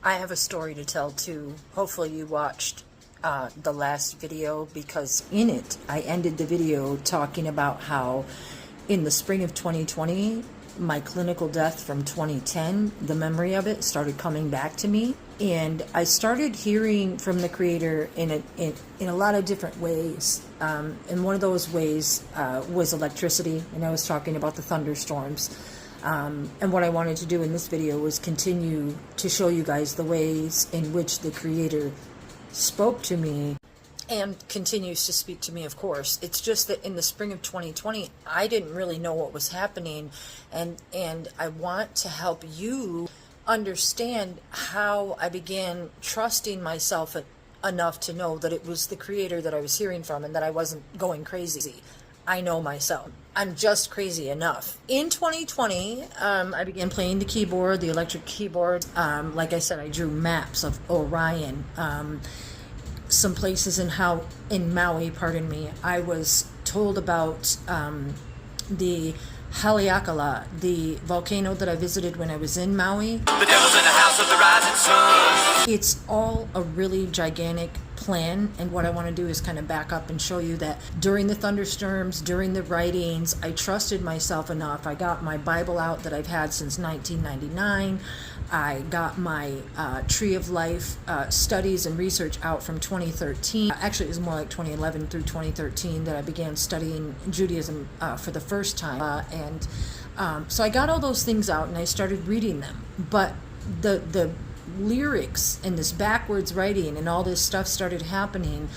I have a story to tell too. Hopefully you watched the last video, because in it I ended the video talking about how in the spring of 2020 my clinical death from 2010, the memory of it started coming back to me, and I started hearing from the Creator in a lot of different ways. And one of those ways was electricity, and I was talking about the thunderstorms. And what I wanted to do in this video was continue to show you guys the ways in which the Creator spoke to me and continues to speak to me, of course. It's just that in the spring of 2020, I didn't really know what was happening, and I want to help you understand how I began trusting myself enough to know that it was the Creator that I was hearing from and that I wasn't going crazy. I know myself. I'm just crazy enough. In 2020, I began playing the keyboard, the electric keyboard. Like I said, I drew maps of Orion. Some places in Maui, pardon me, I was told about the Haleakala, the volcano that I visited when I was in Maui. The devil's in the house of the rising sun. It's all a really gigantic plan, and what I want to do is kind of back up and show you that during the thunderstorms, during the writings, I trusted myself enough. I got my Bible out that I've had since 1999. I got my Tree of Life studies and research out from 2013. Actually, it was more like 2011 through 2013 that I began studying Judaism for the first time. So I got all those things out and I started reading them. But the lyrics and this backwards writing and all this stuff started happening.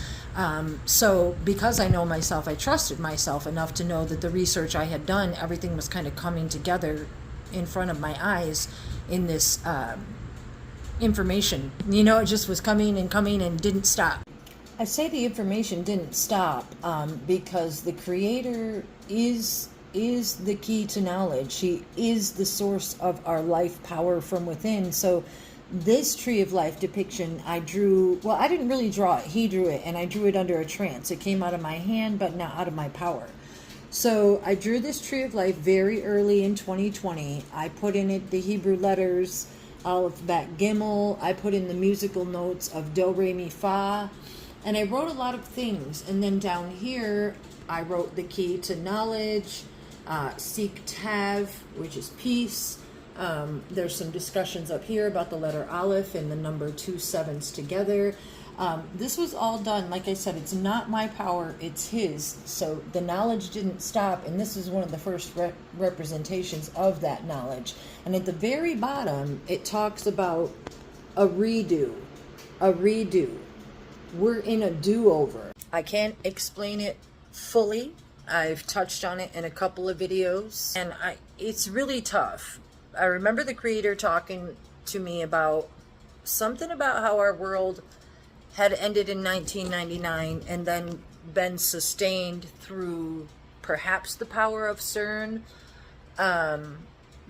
So because I know myself, I trusted myself enough to know that the research I had done, everything was kind of coming together in front of my eyes in this information. You know, it just was coming and didn't stop. I say the information didn't stop because the Creator is the key to knowledge. He is the source of our life power from within. So this Tree of Life depiction I drew, well, I didn't really draw it. He drew it, and I drew it under a trance. It came out of my hand, but not out of my power. So I drew this Tree of Life very early in 2020. I put in it the Hebrew letters, Aleph, Bet, Gimel. I put in the musical notes of Do, Re, Mi, Fa. And I wrote a lot of things. And then down here, I wrote the key to knowledge, Seek Tav, which is peace. There's some discussions up here about the letter Aleph and the number 2 7s together. This was all done, like I said, it's not my power, it's his. So the knowledge didn't stop, and this is one of the first representations of that knowledge. And at the very bottom, it talks about a redo. A redo. We're in a do-over. I can't explain it fully. I've touched on it in a couple of videos, and it's really tough. I remember the Creator talking to me about something about how our world had ended in 1999 and then been sustained through perhaps the power of CERN.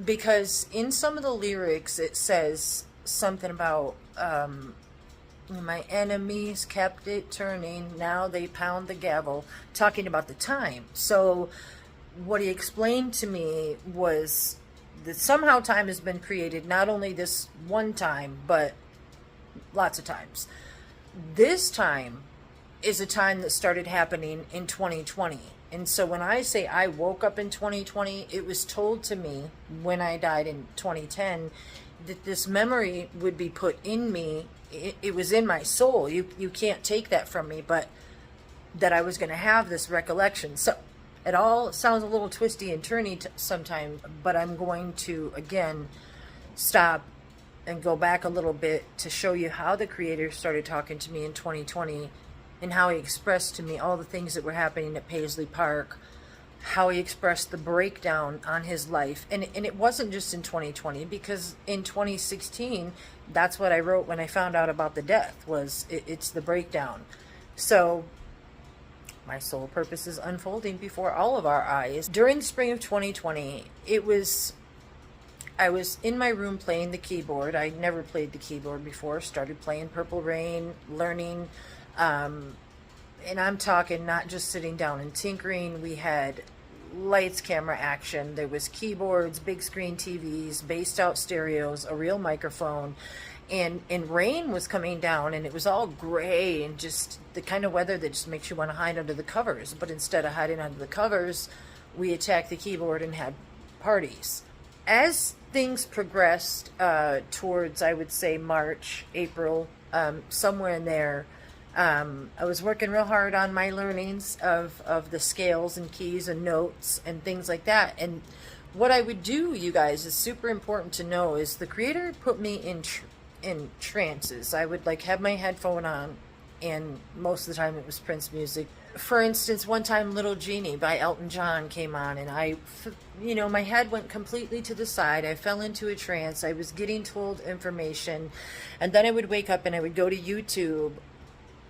Because in some of the lyrics it says something about my enemies kept it turning, now they pound the gavel, talking about the time. So what he explained to me was that somehow time has been created, not only this one time, but lots of times. This time is a time that started happening in 2020. And so when I say I woke up in 2020, it was told to me when I died in 2010 that this memory would be put in me. It was in my soul. You can't take that from me, but that I was going to have this recollection. So it all sounds a little twisty and turny sometimes, but I'm going to, again, stop and go back a little bit to show you how the Creator started talking to me in 2020 and how he expressed to me all the things that were happening at Paisley Park, how he expressed the breakdown on his life. And it wasn't just in 2020, because in 2016, that's what I wrote when I found out about the death, was it's the breakdown. So my soul purpose is unfolding before all of our eyes. During the spring of 2020, I was in my room playing the keyboard. I'd never played the keyboard before. Started playing Purple Rain, learning. And I'm talking not just sitting down and tinkering. We had lights, camera, action. There was keyboards, big screen TVs, based out stereos, a real microphone, and rain was coming down, and it was all gray and just the kind of weather that just makes you want to hide under the covers. But instead of hiding under the covers, we attacked the keyboard and had parties. As things progressed towards, I would say, March, April, somewhere in there, I was working real hard on my learnings of the scales and keys and notes and things like that. And what I would do, you guys, is super important to know, is the Creator put me in trances. I would like have my headphone on, and most of the time it was Prince music. For instance, one time Little Genie by Elton John came on, and I, you know, my head went completely to the side. I fell into a trance. I was getting told information, and then I would wake up and I would go to YouTube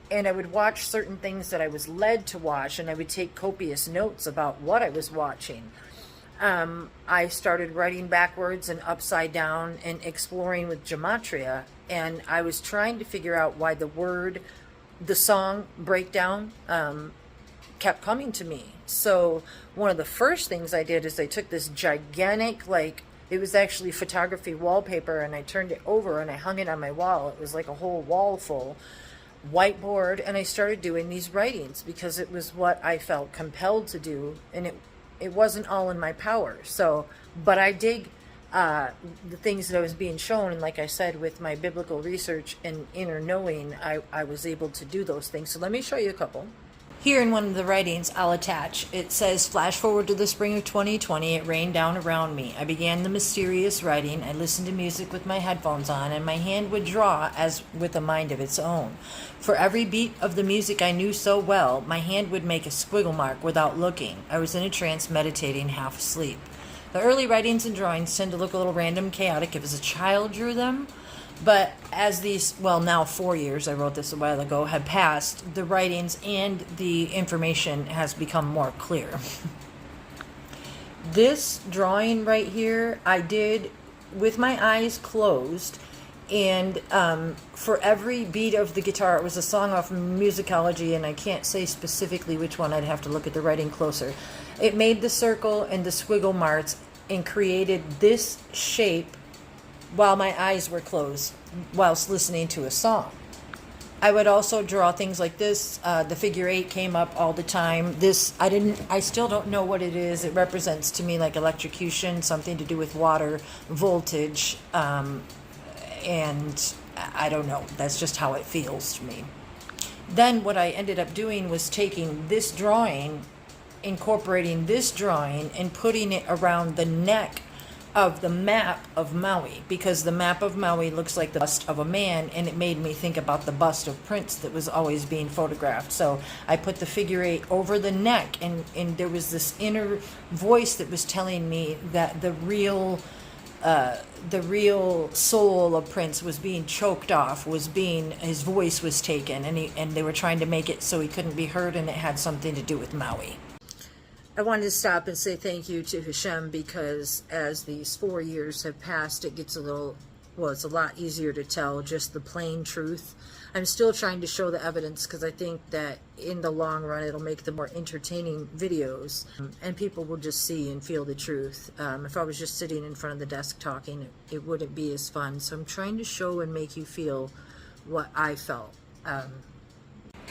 and I would watch certain things that I was led to watch, and I would take copious notes about what I was watching. I started writing backwards and upside down and exploring with gematria, and I was trying to figure out why the song breakdown kept coming to me. So one of the first things I did is I took this gigantic, like, it was actually photography wallpaper, and I turned it over and I hung it on my wall. It was like a whole wall full whiteboard, and I started doing these writings because it was what I felt compelled to do, and it wasn't all in my power. So, but I dig the things that I was being shown, and like I said, with my biblical research and inner knowing, I was able to do those things. So let me show you a couple. Here in one of the writings I'll attach, it says, flash forward to the spring of 2020, it rained down around me. I began the mysterious writing. I listened to music with my headphones on, and my hand would draw as with a mind of its own. For every beat of the music I knew so well, my hand would make a squiggle mark without looking. I was in a trance, meditating, half asleep. The early writings and drawings tend to look a little random, chaotic if as a child drew them. But as these, well, now 4 years, I wrote this a while ago, have passed, the writings and the information has become more clear. This drawing right here, I did with my eyes closed, and for every beat of the guitar, it was a song off Musicology, and I can't say specifically which one, I'd have to look at the writing closer. It made the circle and the squiggle marks and created this shape while my eyes were closed whilst listening to a song. I would also draw things like this. The figure 8 came up all the time. This, I still don't know what it is. It represents to me like electrocution, something to do with water, voltage, and I don't know. That's just how it feels to me. Then what I ended up doing was taking this drawing, incorporating this drawing, and putting it around the neck of the map of Maui, because the map of Maui looks like the bust of a man, and it made me think about the bust of Prince that was always being photographed. So I put the figure 8 over the neck, and there was this inner voice that was telling me that the real soul of Prince was being choked off, his voice was taken, and they were trying to make it so he couldn't be heard, and it had something to do with Maui. I wanted to stop and say thank you to Hashem, because as these 4 years have passed, it gets it's a lot easier to tell just the plain truth. I'm still trying to show the evidence, because I think that in the long run it'll make the more entertaining videos, and people will just see and feel the truth. If I was just sitting in front of the desk talking, it wouldn't be as fun. So I'm trying to show and make you feel what I felt.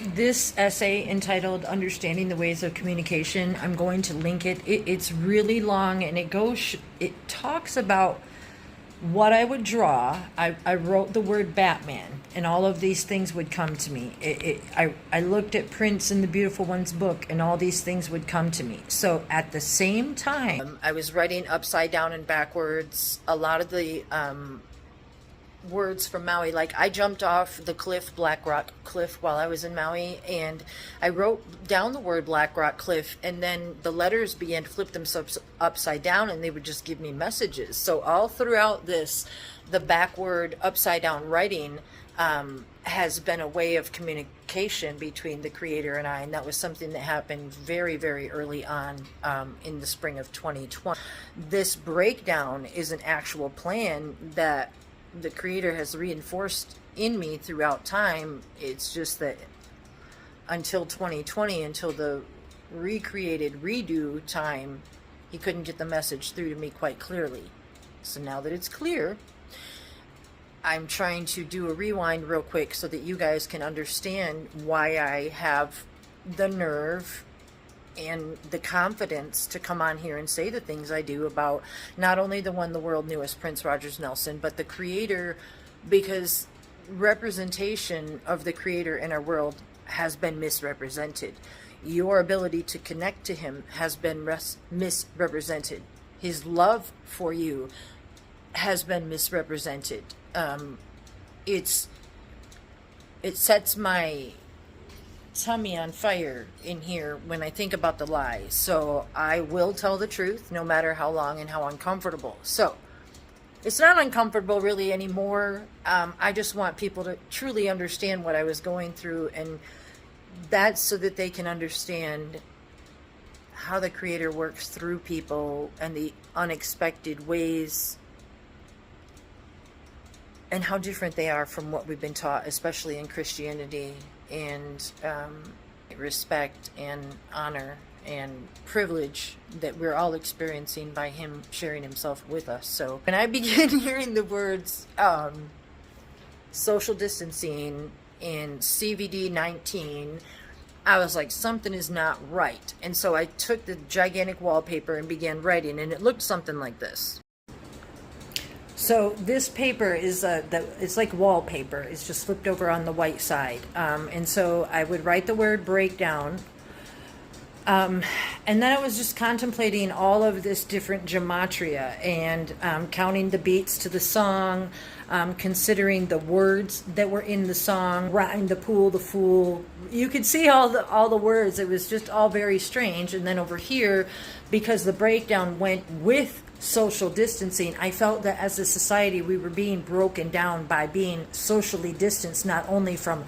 This essay entitled Understanding the Ways of Communication, I'm going to link it. It's really long, and it talks about what I would draw. I wrote the word Batman, and all of these things would come to me. I looked at Prince in the Beautiful One's book, and all these things would come to me. So at the same time, I was writing upside down and backwards. A lot of the words from Maui, like I jumped off the cliff, Black Rock Cliff, while I was in Maui, and I wrote down the word Black Rock Cliff, and then the letters began to flip themselves upside down, and they would just give me messages. So all throughout this, the backward upside down writing has been a way of communication between the Creator and I, and that was something that happened very, very early on in the spring of 2020. This breakdown is an actual plan that the Creator has reinforced in me throughout time. It's just that until 2020, until the recreated redo time, he couldn't get the message through to me quite clearly. So now that it's clear, I'm trying to do a rewind real quick so that you guys can understand why I have the nerve and the confidence to come on here and say the things I do about not only the one the world knew as Prince Rogers Nelson, but the creator, because representation of the creator in our world has been misrepresented. Your ability to connect to him has been misrepresented. His love for you has been misrepresented. It sets my tummy on fire in here when I think about the lies. So I will tell the truth no matter how long and how uncomfortable. So it's not uncomfortable really anymore. I just want people to truly understand what I was going through, and that's so that they can understand how the creator works through people and the unexpected ways and how different they are from what we've been taught, especially in Christianity, and respect and honor and privilege that we're all experiencing by him sharing himself with us. So when I began hearing the words social distancing in CVD 19, I was like, something is not right. And so I took the gigantic wallpaper and began writing, and it looked something like this. So this paper is it's like wallpaper. It's just flipped over on the white side. And so I would write the word breakdown. And then I was just contemplating all of this different gematria and counting the beats to the song, considering the words that were in the song, rhyme, the pool, the fool. You could see all the words. It was just all very strange. And then over here, because the breakdown went with social distancing, I felt that as a society we were being broken down by being socially distanced, not only from,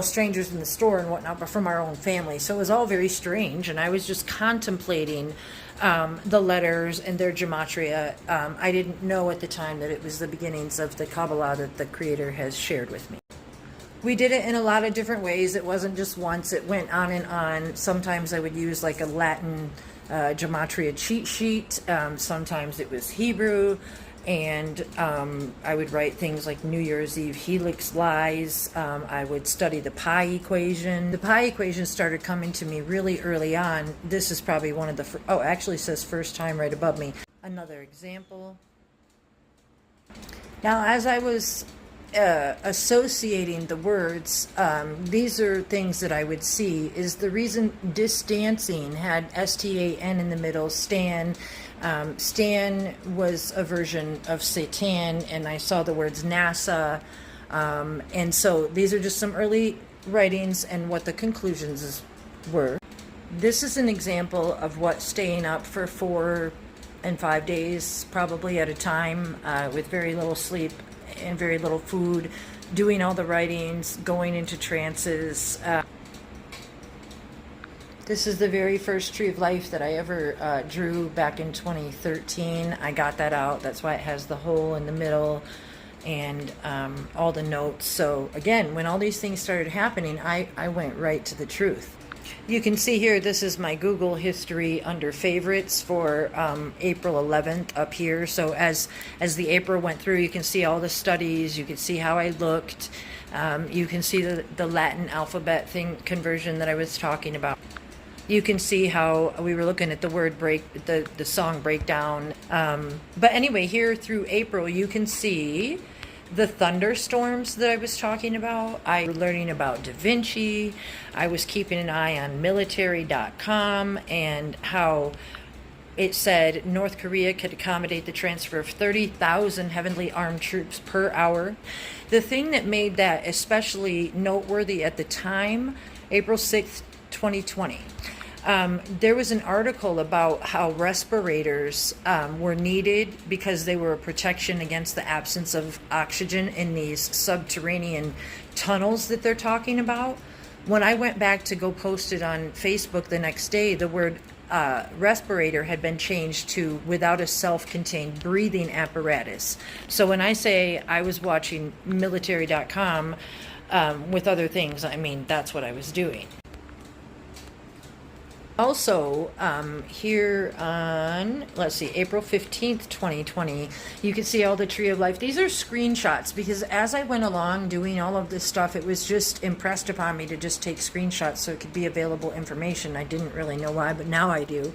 strangers in the store and whatnot, but from our own family. So it was all very strange, and I was just contemplating the letters and their gematria. I didn't know at the time that it was the beginnings of the Kabbalah that the Creator has shared with me. We did it in a lot of different ways. It wasn't just once. It went on and on. Sometimes I would use like a Latin gematria cheat sheet. Sometimes it was Hebrew, and I would write things like New Year's Eve helix lies. I would study the pi equation. The pi equation started coming to me really early on. This is probably one of the actually says first time right above me. Another example. Now, as I was associating the words, these are things that I would see. Is the reason distancing had S-T-A-N in the middle, Stan. Stan was a version of Satan, and I saw the words NASA. And so these are just some early writings and what the conclusions were. This is an example of what staying up for 4 and 5 days probably at a time with very little sleep and very little food, doing all the writings, going into trances. This is the very first Tree of Life that I ever drew back in 2013. I got that out. That's why it has the hole in the middle and all the notes. So again, when all these things started happening, I went right to the truth. You can see here, this is my Google history under favorites for April 11th up here. So as the April went through, you can see all the studies. You can see how I looked. You can see the Latin alphabet conversion that I was talking about. You can see how we were looking at the word the song breakdown. But anyway, here through April, you can see the thunderstorms that I was talking about. I was learning about Da Vinci. I was keeping an eye on military.com and how it said North Korea could accommodate the transfer of 30,000 heavily armed troops per hour. The thing that made that especially noteworthy at the time, April 6th, 2020, there was an article about how respirators were needed because they were a protection against the absence of oxygen in these subterranean tunnels that they're talking about. When I went back to go post it on Facebook the next day, the word respirator had been changed to without a self-contained breathing apparatus. So when I say I was watching military.com with other things, I mean, that's what I was doing. Also, here on, let's see, April 15th, 2020, you can see all the Tree of Life. These are screenshots because as I went along doing all of this stuff, it was just impressed upon me to just take screenshots so it could be available information. I didn't really know why, but now I do.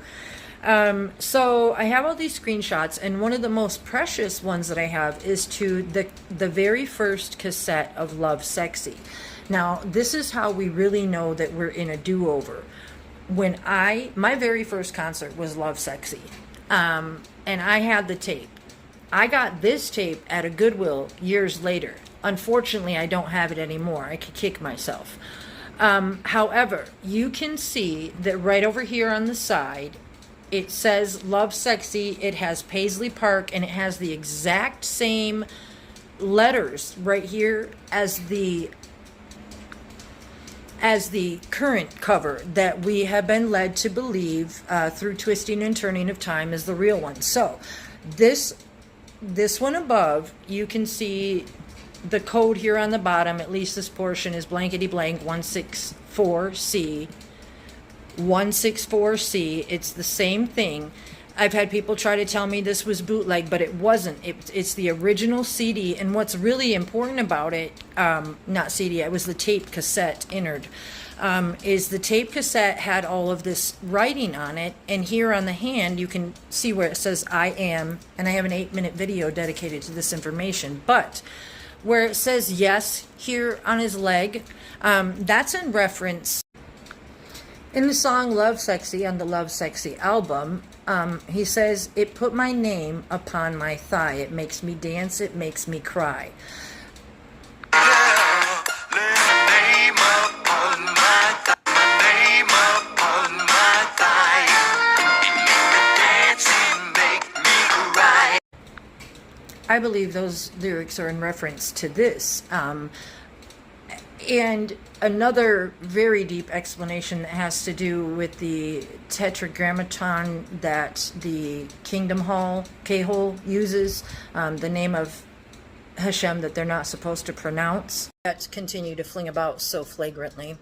So I have all these screenshots, and one of the most precious ones that I have is to the very first cassette of Love Sexy. Now, this is how we really know that we're in a do-over. When my very first concert was Love Sexy, and I had the tape. I got this tape at a Goodwill years later. Unfortunately, I don't have it anymore. I could kick myself. However, you can see that right over here on the side, it says Love Sexy. It has Paisley Park, and it has the exact same letters right here as the current cover that we have been led to believe through twisting and turning of time is the real one. So this one above, you can see the code here on the bottom. At least this portion is blankety blank 164C. 164C. It's the same thing. I've had people try to tell me this was bootleg, but it wasn't. It's the original CD, and what's really important about it, not CD, it was the tape cassette innard, is the tape cassette had all of this writing on it, and here on the hand you can see where it says I am, and I have an 8-minute video dedicated to this information, but where it says yes here on his leg, that's in reference. In the song Love Sexy on the Love Sexy album, he says, "It put my name upon my thigh. It makes me dance. It makes me cry." I believe those lyrics are in reference to this. And another very deep explanation that has to do with the tetragrammaton that the Kingdom Hall, K-hole, uses, the name of Hashem that they're not supposed to pronounce, that continue to fling about so flagrantly.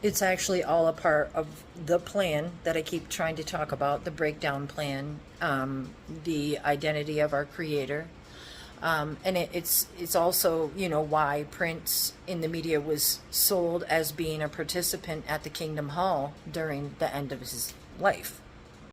It's actually all a part of the plan that I keep trying to talk about, the breakdown plan, the identity of our Creator. And it's also, you know, why Prince in the media was sold as being a participant at the Kingdom Hall during the end of his life.